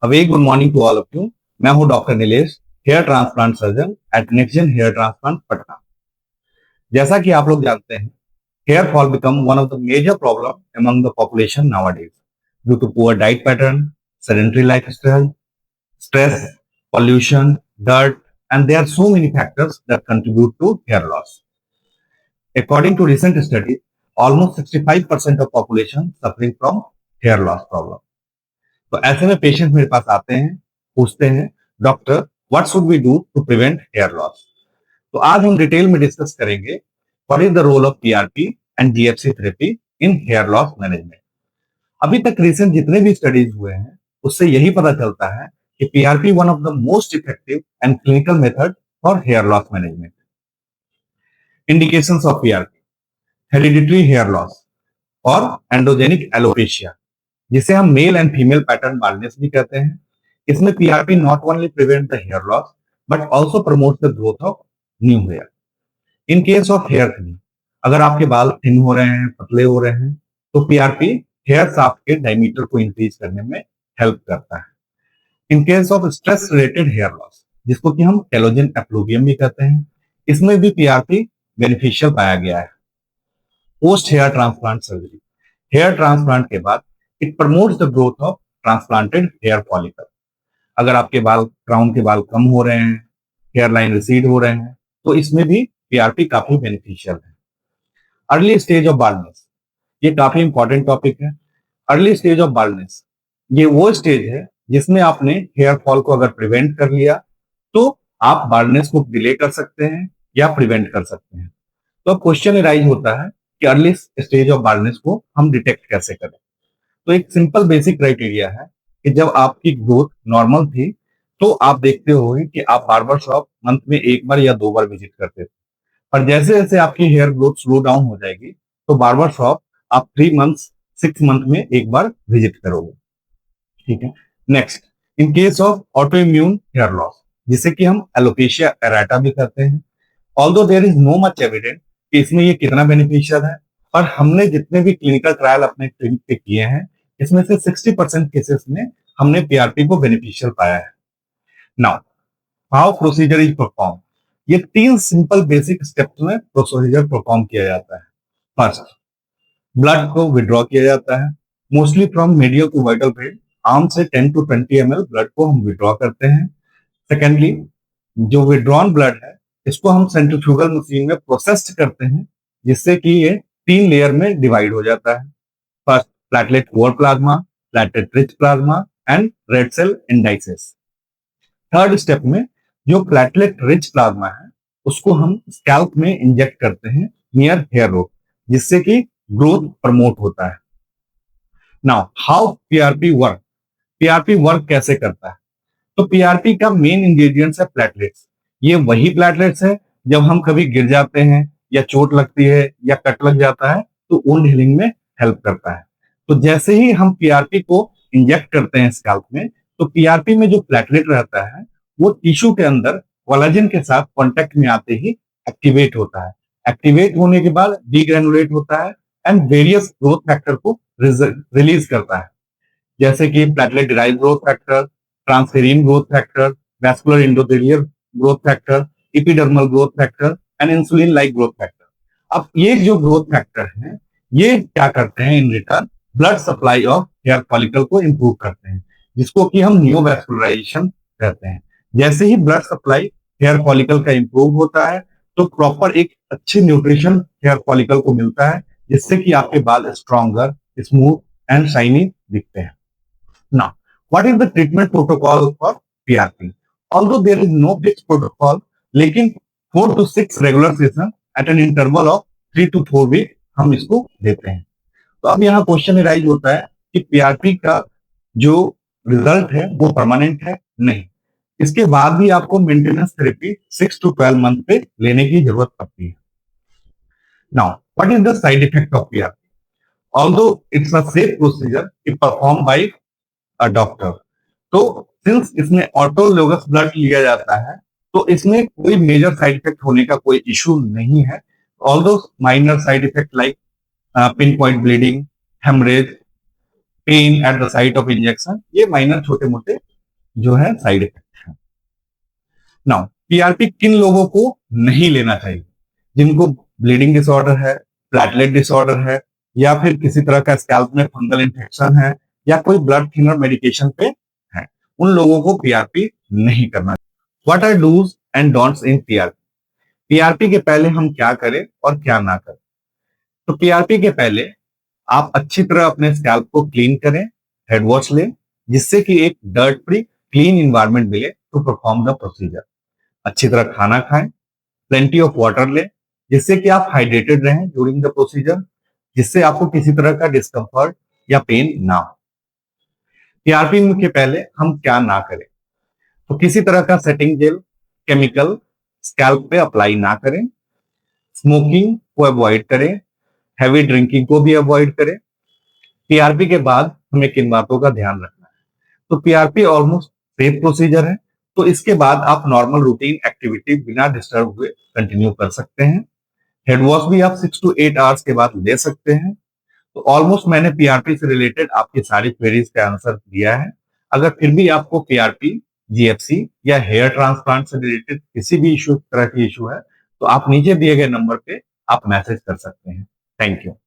A very good morning to all of you. मैं हूं doctor Nilesh, hair transplant surgeon at NextGen hair transplant Patna. जैसा कि आप लोग जानते हैं, hair fall become one of the major problem among the population nowadays due to poor diet pattern, sedentary lifestyle, stress, pollution, dirt, and there are so many factors that contribute to hair loss. According to recent studies, almost 65% of population suffering from hair loss problem. तो ऐसे में patient मेरे पास आते हैं, पूछते हैं, doctor what should we do to prevent hair loss. तो आज हम डिटेल में डिस्कस करेंगे what is the role of PRP and GFC therapy in hair loss management. अभी तक रिसेंट जितने भी स्टडीज हुए हैं उससे यही पता चलता है कि PRP one of the most effective and clinical method for hair loss management. Indications of PRP: hereditary hair loss और एंडोजेनिक एलोपेशिया, जिसे हम male and female pattern baldness भी कहते हैं। इसमें PRP not only prevent the hair loss but also promote the growth of new hair. In case of hair thinning, अगर आपके बाल थिन हो रहे हैं, पतले हो रहे हैं, तो पीआरपी हेयर शाफ्ट के डायमीटर को इंक्रीज करने में हेल्प करता है। In case of stress related hair loss, जिसको कि हम टेलोजन एप्लूवियम भी कहते हैं, इसमें भी पीआरपी बेनिफिशियल पाया गया है। Post hair transplant surgery, hair transplant के बाद it promotes the growth of transplanted hair follicle. अगर आपके बाल, क्राउन के बाल कम हो रहे हैं, हेयर लाइन रिसीड हो रहे हैं, तो इसमें भी पीआरपी काफी बेनिफिशियल है। अर्ली स्टेज ऑफ बाल्डनेस, ये काफी इंपॉर्टेंट टॉपिक है। अर्ली स्टेज ऑफ बाल्डनेस, ये वो स्टेज है जिसमें आपने हेयर फॉल को अगर प्रिवेंट कर लिया तो आप बाल्डनेस को डिले कर सकते हैं या प्रिवेंट कर सकते हैं। तो अब क्वेश्चन अराइज होता है कि अर्ली स्टेज ऑफ बाल्डनेस को हम डिटेक्ट कैसे करें। तो एक सिंपल बेसिक क्राइटेरिया है कि जब आपकी ग्रोथ नॉर्मल थी तो आप देखते होंगे कि आप बार्बर शॉप मंथ में एक बार या दो बार विजिट करते थे, पर जैसे जैसे आपकी हेयर ग्रोथ स्लो डाउन हो जाएगी तो बार्बर शॉप आप 3 मंथ्स 6 मंथ में एक बार विजिट करोगे। ठीक है। Next, in case of autoimmune hair loss, जिसे कि हम एलोपेशिया एरेटा भी कहते हैं, although there is no much evident कि इसमें ये कितना बेनिफिशियल है, पर हमने जितने भी क्लिनिकल ट्रायल अपने क्लिनिक पे किए हैं, इसमें से 60% केसेस में हमने पीआरपी को बेनिफिशियल पाया है। Now how procedure is perform, ये 3 सिंपल बेसिक स्टेप्स में प्रोसीजर परफॉर्म किया जाता है। फर्स्ट, ब्लड को विड्रॉ किया जाता है, mostly from medial to vital vein, arm से 10 to 20 ml ब्लड को हम विड्रॉ करते हैं। सेकेंडली, जो विड्रॉन ब्लड है इसको हम सेंट्रीफ्यूगल मशीन में प्रोसेस्ड करते हैं, जिससे कि ये 3 लेयर में डिवाइड हो जाता है। First, platelet poor plasma, platelet rich plasma and red cell indices. Third step में जो प्लेटलेट रिच प्लाज्मा है उसको हम स्कैल्प में इंजेक्ट करते हैं नियर हेयर रूट, जिससे कि ग्रोथ प्रमोट होता है। Now how PRP work, PRP work कैसे करता है? तो पीआरपी का मेन इंग्रेडिएंट्स है प्लेटलेट्स। ये वही प्लेटलेट्स है जब हम कभी गिर जाते हैं या चोट लगती है या कट लग जाता है तो वुंड हीलिंग में हेल्प करता है। तो जैसे ही हम पीआरपी को इंजेक्ट करते हैं स्कैल्प में, तो पीआरपी में जो प्लेटलेट रहता है वो टिश्यू के अंदर कोलेजन के साथ कांटेक्ट में आते ही एक्टिवेट होता है। एक्टिवेट होने के बाद डीग्रेनुलेट होता है एंड वेरियस ग्रोथ फैक्टर को रिलीज करता है, जैसे कि platelet derived growth factor, transferrin growth factor, vascular endothelial growth factor, epidermal growth factor and insulin like growth factor. अब ये जो ग्रोथ फैक्टर हैं ये क्या करते हैं? In return blood supply of hair follicle को इंप्रूव करते हैं, जिसको कि हम नियोवैस्कुलराइजेशन कहते हैं। जैसे ही ब्लड सप्लाई हेयर फॉलिकल का इंप्रूव होता है तो प्रॉपर एक अच्छी न्यूट्रिशन हेयर फॉलिकल को मिलता है, जिससे कि आपके बाल स्ट्रॉन्गर, स्मूथ एंड शाइनी दिखते हैं। Now, what is the treatment protocol for PRP? Although there is no fixed protocol, लेकिन 4 to 6 regular session at an interval of 3 to 4 week हम इसको देते हैं। तो अब यहाँ क्वेश्चन अराइज होता है कि पीआरपी का जो रिजल्ट है वो परमानेंट है? नहीं, इसके बाद भी आपको मेंटेनेंस थेरेपी 6 to 12 मंथ पे लेने की जरूरत पड़ती है। Now what is the side effect of PRP? Although it's a safe procedure, it performed by a doctor. तो सिंस इसमें ऑटोलोगस ब्लड लिया जाता है तो इसमें कोई मेजर साइड इफेक्ट होने का कोई इशू नहीं है। Although minor side effect like pin point bleeding, haemorrhage, pain at the site of injection, ये माइनर छोटे मोटे जो है साइड इफेक्ट है। नाउ पीआरपी किन लोगों को नहीं लेना चाहिए? जिनको ब्लीडिंग डिसऑर्डर है, प्लेटलेट डिसऑर्डर है, या फिर किसी तरह का स्कैल्प में फंगल इन्फेक्शन है, या कोई ब्लड थिनर मेडिकेशन पे है, उन लोगों को पीआरपी नहीं करना। What are dos and don'ts in PRP? PRP के पहले हम क्या करें और क्या ना करें? तो पीआरपी के पहले आप अच्छी तरह अपने स्कैल्प को क्लीन करें, हेड वॉश लें, जिससे कि एक डर्ट फ्री क्लीन इन्वायरमेंट मिले टू परफॉर्म द प्रोसीजर। अच्छी तरह खाना खाएं, प्लेंटी ऑफ वाटर लें, जिससे कि आप हाइड्रेटेड रहें ड्यूरिंग द प्रोसीजर, जिससे आपको किसी तरह का डिस्कम्फर्ट या पेन ना हो। पीआरपी के पहले हम क्या ना करें? तो किसी तरह का सेटिंग जेल, केमिकल स्कैल्प पे अप्लाई ना करें, स्मोकिंग को अवॉइड करें, हैवी ड्रिंकिंग को भी अवॉइड करें। पीआरपी के बाद हमें किन बातों का ध्यान रखना है? तो पीआरपी ऑलमोस्ट सेफ प्रोसीजर है, तो इसके बाद आप नॉर्मल रूटीन एक्टिविटी बिना डिस्टर्ब हुए कंटिन्यू कर सकते हैं। हेड वॉश भी आप 6 to 8 आवर्स के बाद ले सकते हैं। तो ऑलमोस्ट मैंने पीआरपी से रिलेटेड आपकी सारी क्वेरीज का आंसर दिया है। अगर फिर भी आपको पीआरपी, जीएफसी या हेयर ट्रांसप्लांट से रिलेटेड किसी भी इशू तरह की इशू है, तो आप नीचे दिए गए नंबर पे आप मैसेज कर सकते हैं। Thank you.